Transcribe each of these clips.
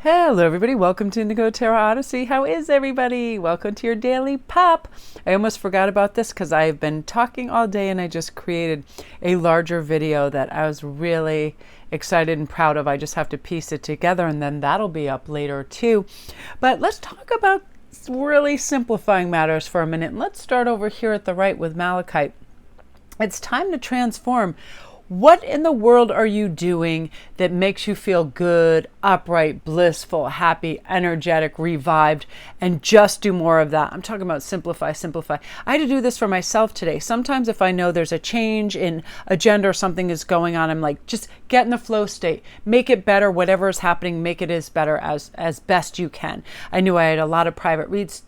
Hello everybody, welcome to Indigo Tarot Odyssey. How is everybody? Welcome to your daily pop. I almost forgot about this because I've been talking all day and I just created a larger video that I was really excited and proud of. I just have to piece it together and then that'll be up later too. But let's talk about really simplifying matters for a minute. And let's start over here at the right with Malachite. It's time to transform. What in the world are you doing that makes you feel good, upright, blissful, happy, energetic, revived, and just do more of that? I'm talking about simplify, simplify. I had to do this for myself today. Sometimes if I know there's a change in agenda or something is going on, I'm like, just get in the flow state, make it better, whatever is happening, make it as better as best you can. I knew I had a lot of private reads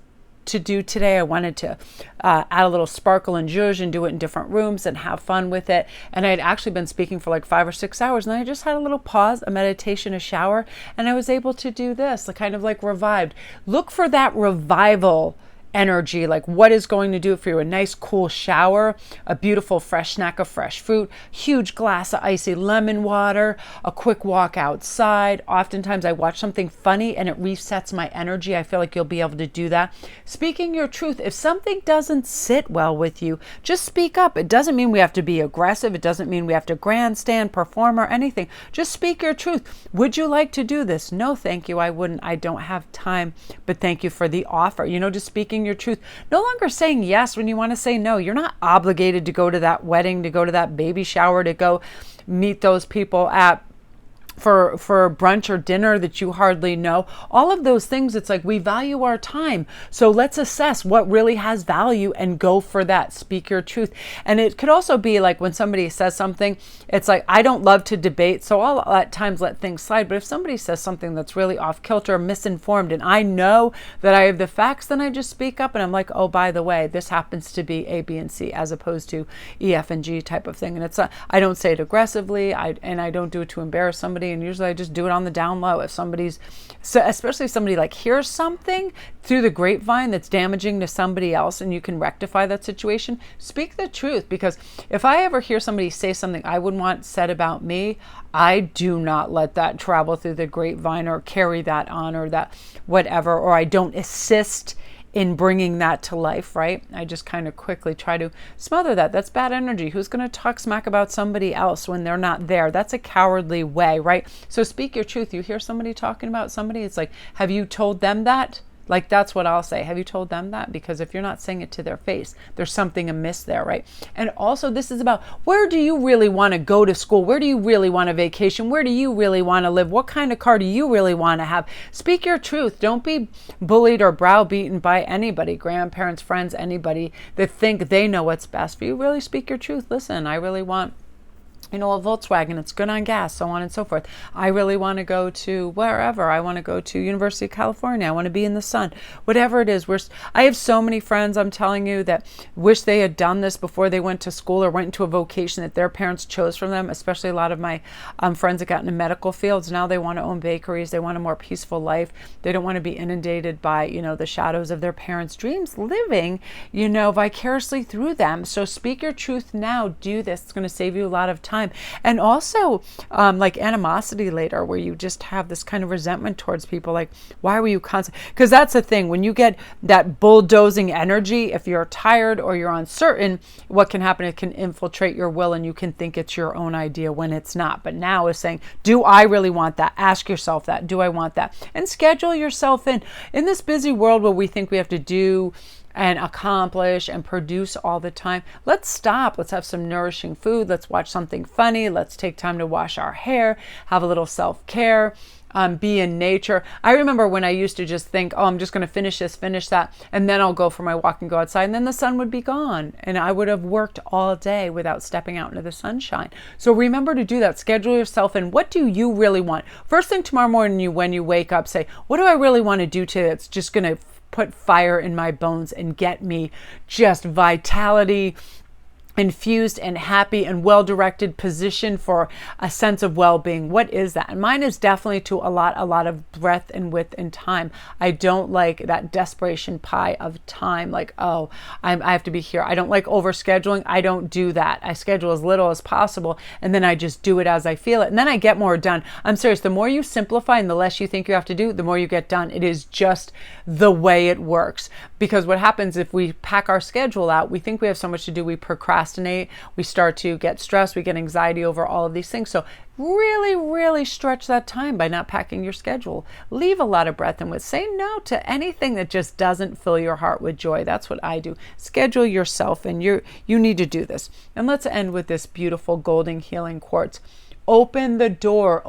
to do today. I wanted to add a little sparkle and zhuzh and do it in different rooms and have fun with it. And I had actually been speaking for like 5 or 6 hours and then I just had a little pause, a meditation, a shower, and I was able to do this, kind of like revived. Look for that revival energy, like what is going to do it for you. A nice cool shower, a beautiful fresh snack of fresh fruit, huge glass of icy lemon water, a quick walk outside. Oftentimes I watch something funny and it resets my energy. I feel like you'll be able to do that. Speaking your truth. If something doesn't sit well with you, just speak up. It doesn't mean we have to be aggressive. It doesn't mean we have to grandstand, perform, or anything. Just speak your truth. Would you like to do this? No, thank you. I wouldn't. I don't have time, but thank you for the offer. Just speaking your truth. No longer saying yes when you want to say no. You're not obligated to go to that wedding, to go to that baby shower, to go meet those people at for brunch or dinner that you hardly know. All of those things, it's like we value our time. So let's assess what really has value and go for that. Speak your truth. And it could also be like when somebody says something, it's like, I don't love to debate, so I'll at times let things slide. But if somebody says something that's really off kilter, misinformed, and I know that I have the facts, then I just speak up and I'm like, oh, by the way, this happens to be A, B, and C as opposed to E, F, and G type of thing. And it's I don't say it aggressively, and I don't do it to embarrass somebody. And usually I just do it on the down low. If especially if somebody like hears something through the grapevine that's damaging to somebody else and you can rectify that situation, speak the truth. Because if I ever hear somebody say something I wouldn't want said about me, I do not let that travel through the grapevine or carry that on or that whatever, or I don't assist in bringing that to life, right? I just kind of quickly try to smother that. That's bad energy. Who's going to talk smack about somebody else when they're not there? That's a cowardly way, right? So speak your truth. You hear somebody talking about somebody, it's like, have you told them that? Like, that's what I'll say. Have you told them that? Because if you're not saying it to their face, there's something amiss there, right? And also this is about, where do you really want to go to school? Where do you really want a vacation? Where do you really want to live? What kind of car do you really want to have? Speak your truth. Don't be bullied or browbeaten by anybody, grandparents, friends, anybody that think they know what's best for you. Really speak your truth. Listen, I really want a Volkswagen, it's good on gas, so on and so forth. I really want to go to wherever. I want to go to University of California. I want to be in the sun. Whatever it is. I have so many friends, I'm telling you, that wish they had done this before they went to school or went into a vocation that their parents chose for them, especially a lot of my friends that got into medical fields. Now they want to own bakeries. They want a more peaceful life. They don't want to be inundated by, the shadows of their parents' dreams, living, vicariously through them. So speak your truth now. Do this. It's going to save you a lot of time. And also like animosity later, where you just have this kind of resentment towards people, like, why were you constant? Because that's the thing, when you get that bulldozing energy, if you're tired or you're uncertain, what can happen? It can infiltrate your will and you can think it's your own idea when it's not. But now is saying, do I really want that? Ask yourself that. Do I want that? And schedule yourself in this busy world where we think we have to do and accomplish and produce all the time. Let's stop. Let's have some nourishing food. Let's watch something funny. Let's take time to wash our hair, have a little self-care, be in nature. I remember when I used to just think, oh, I'm just going to finish this, finish that, and then I'll go for my walk and go outside, and then the sun would be gone, and I would have worked all day without stepping out into the sunshine. So remember to do that. Schedule yourself in. What do you really want? First thing tomorrow morning, when you wake up, say, what do I really want to do today that's just going to put fire in my bones and get me just vitality, infused and happy and well-directed position for a sense of well-being. What is that? And mine is definitely to a lot of breadth and width and time. I don't like that desperation pie of time, like, oh, I have to be here. I don't like overscheduling. I don't do that. I schedule as little as possible, and then I just do it as I feel it, and then I get more done. I'm serious. The more you simplify and the less you think you have to do, the more you get done. It is just the way it works. Because what happens if we pack our schedule out, we think we have so much to do, we procrastinate, we start to get stressed, we get anxiety over all of these things. So really stretch that time by not packing your schedule. Leave a lot of breath and width. Say no to anything that just doesn't fill your heart with joy. That's what I do. Schedule yourself, and you need to do this. And let's end with this beautiful golden healing quartz. Open the door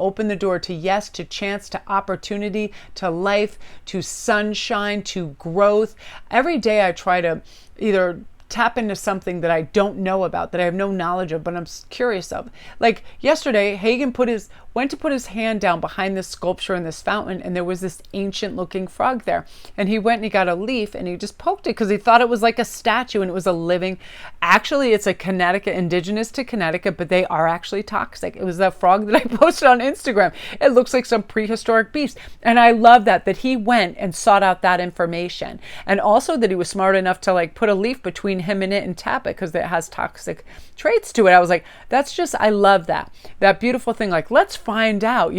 to yes, to chance, to opportunity, to life, to sunshine, to growth. Every day I try to either tap into something that I don't know about, that I have no knowledge of, but I'm curious of. Like yesterday, Hagen went to put his hand down behind this sculpture in this fountain, and there was this ancient looking frog there. And he went and he got a leaf and he just poked it because he thought it was like a statue, and it was a living, actually it's a Connecticut, indigenous to Connecticut, but they are actually toxic. It was that frog that I posted on Instagram. It looks like some prehistoric beast. And I love that he went and sought out that information. And also that he was smart enough to like put a leaf between him and it and tap it because it has toxic traits to it. I was like, I love that beautiful thing. Like, let's find out,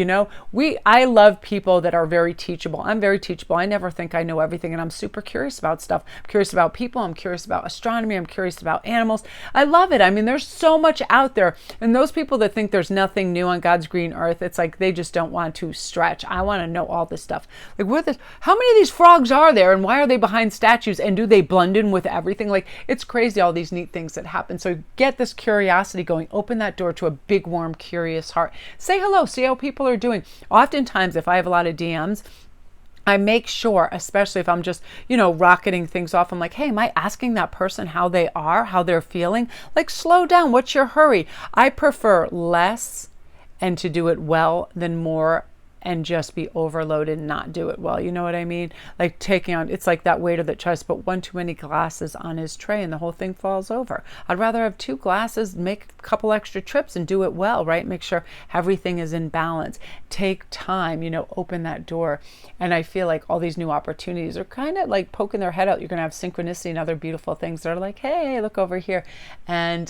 I love people that are very teachable. I'm very teachable. I never think I know everything, and I'm super curious about stuff. I'm curious about people. I'm curious about astronomy. I'm curious about animals. I love it. I mean, there's so much out there, and those people that think there's nothing new on God's green earth, it's like they just don't want to stretch. I want to know all this stuff. Like, how many of these frogs are there, and why are they behind statues, and do they blend in with everything? Like, it's crazy, all these neat things that happen. So get this curiosity going. Open that door to a big, warm, curious heart. Say hello. See how people are doing. Oftentimes, if I have a lot of DMs, I make sure, especially if I'm just, rocketing things off, I'm like, hey, am I asking that person how they are, how they're feeling? Like, slow down. What's your hurry? I prefer less and to do it well than more and just be overloaded and not do it well. You know what I mean? Like taking on, it's like that waiter that tries to put one too many glasses on his tray and the whole thing falls over. I'd rather have 2 glasses, make a couple extra trips and do it well, right? Make sure everything is in balance. Take time, open that door. And I feel like all these new opportunities are kind of like poking their head out. You're going to have synchronicity and other beautiful things that are like, hey, look over here. And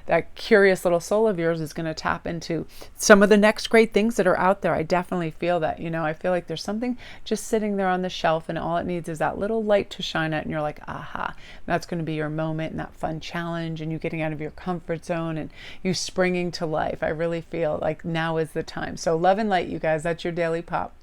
that curious little soul of yours is going to tap into some of the next great things that are out there. I definitely feel that, I feel like there's something just sitting there on the shelf, and all it needs is that little light to shine at, and you're like, aha. And that's going to be your moment, and that fun challenge, and you getting out of your comfort zone, and you springing to life. I really feel like now is the time. So love and light, you guys. That's your Daily Pop.